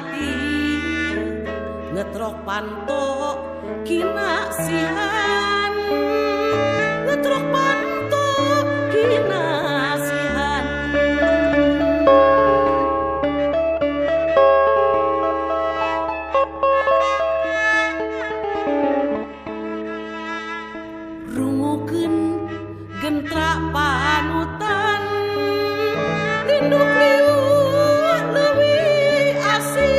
ati ngetrok panto kinasihan ngetrok panto kinasihan rungukeun gentra panutan rindu liu leuwih asih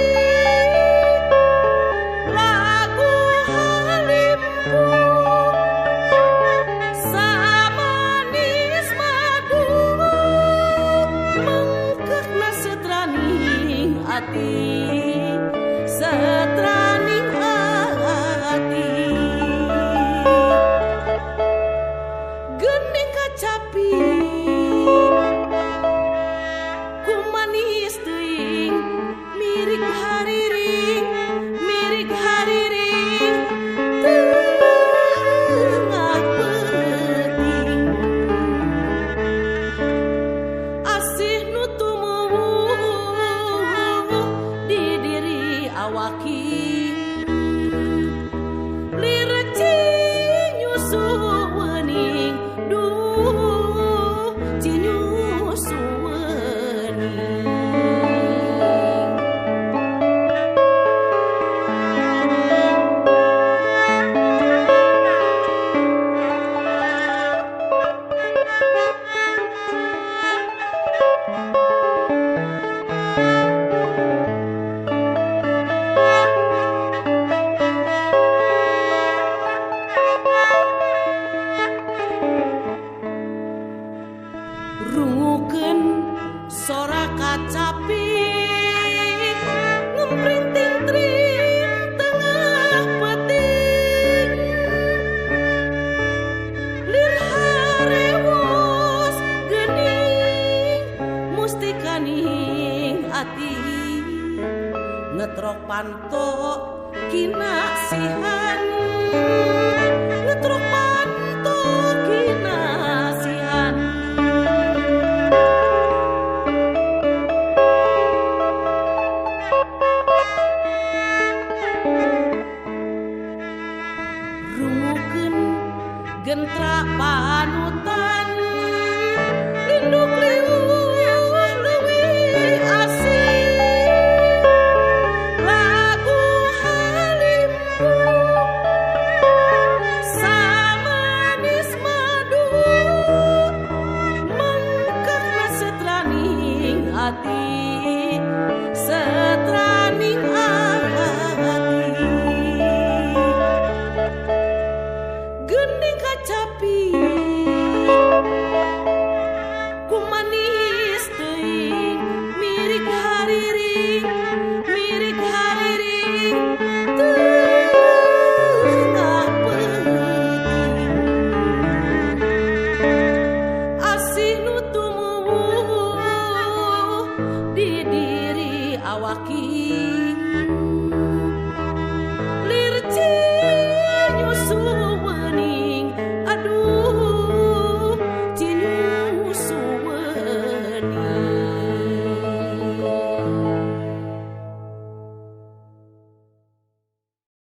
lagu halimpu samanis madu mengkekna setraning ati setraning hati geuning kacapi ku manis teuing mirik hariring tengah peuting asih nu tumuwuh di diri awaki lireci nyusu wening duh cinyusu wening rungukeun sora kacapi ngemprinting tring tengah peuting lir harewos geuning musti kaning ati ngetrok panto kinasihan ngetrok